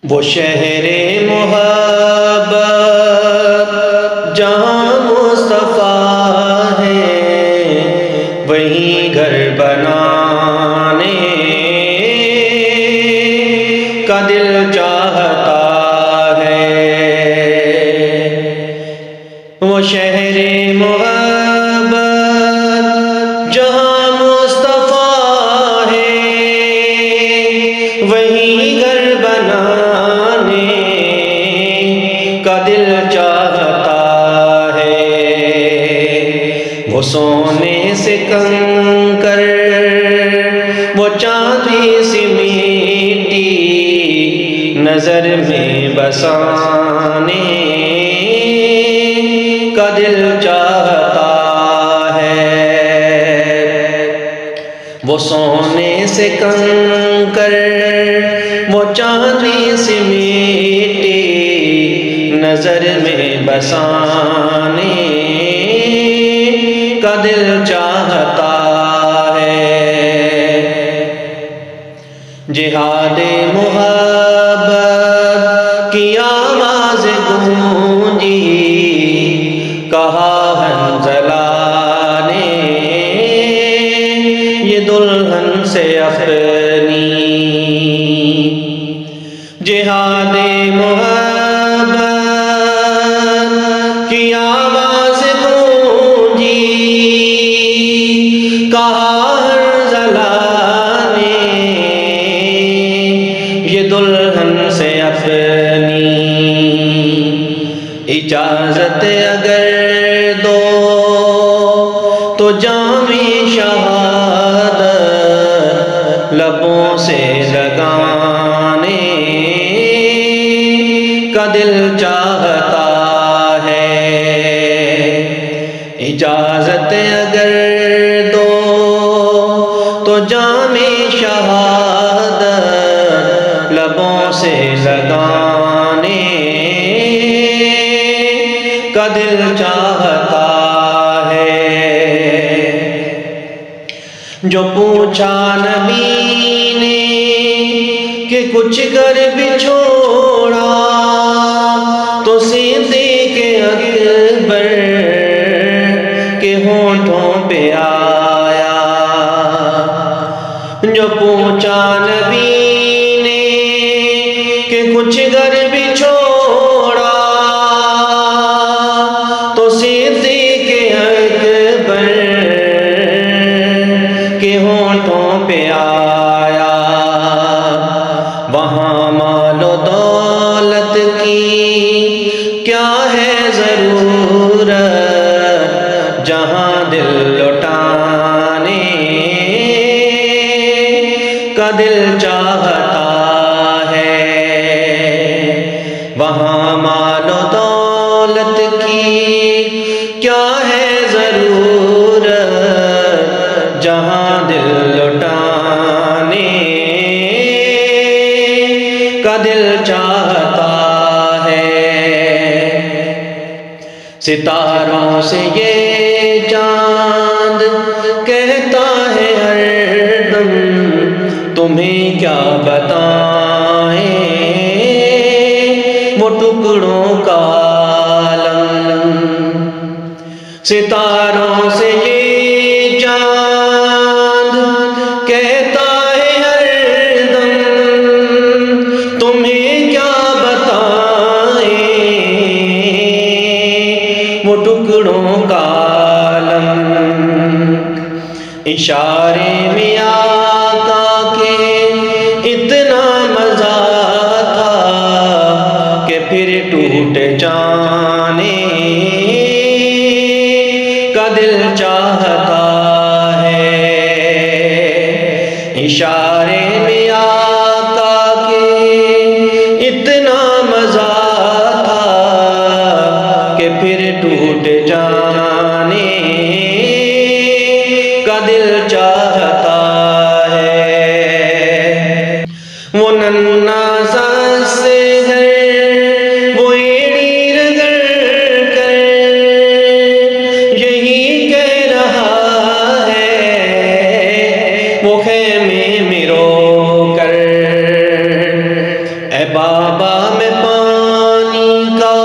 वो शहरे मोहब्बत जहाँ मुस्तफ़ा है, वहीं घर बनाने का दिल चाहता है। वो शहरे मोहब्बत जहाँ मुस्तफ़ा है, वहीं घर बनाने का दिल चाहता है। वो सोने से कंकर, वो चांदी सी मीठी नजर में बसाने का दिल चाहता है। वो सोने से कंकर, वो चांदी सी मीठी नजर में बसाने का दिल चाहता है। जिहादे मुहब्बत की आवाज़ गूंजी, कहा हंज़ला ने ये दुल्हन से अपनी। जिहादे मुहब्बत की आवाज़ गूंजी, कहा हंज़ला ने ये दुल्हन से अपनी। इजाज़त अगर दो तो जामे शहादत लबों से लगाने का दिल चाहता है। इजाज़त अगर दो तो जामे शहादत लबों से लगाने का दिल चाहता है। जो पूछा नबी ने कि कुछ घर भी छोड़ा, तो सिद्दीक़ अकबर के होठों पे आया। जो पूछा नबी ने कि कुछ घर भी छोड़ा, तो सिद्दीक़ अकबर के होठों पे आया। वहाँ मालो दौलत की क्या है ज़रूरत, जहाँ दिल लुटाने का दिल चाहता है। वहाँ मालो दौलत की क्या है ज़रूरत, जहाँ दिल लुटाने का दिल चाहता है। सितारों से ये चांद कहता है हरदम, तुम्हें क्या बताएं वो टुकड़ों का आलम। सितारों से ये चांद कहता है हरदम, तुम्हें क्या बताएं वो टुकड़ों का आलम। इशारे में आका के इतना मजा था कि फिर टूट जाने का दिल चाहता है। इशारे में आका के इतना मजा था कि फिर टूट जाने का दिल चाहता बाबा मैं पानी का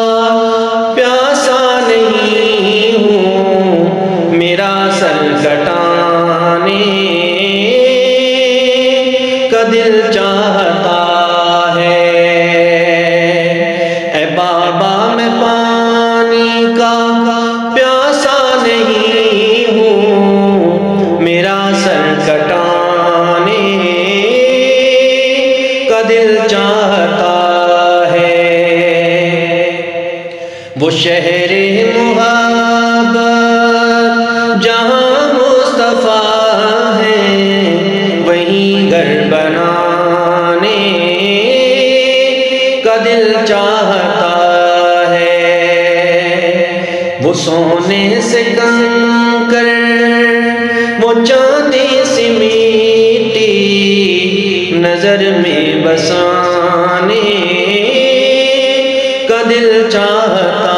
प्यासा नहीं हूँ, मेरा सर कटाने का दिल चाहता है। ऐ बाबा मैं पानी का प्यासा नहीं हूँ, मेरा सर कटाने का दिल चाहता है। वो शहरे मुहब्बत जहाँ मुस्तफा है, वहीं घर बनाने का दिल चाहता है। वो सोने से कंकर, वो चांदी सी मिट्टी नजर में बसाने का दिल चाहता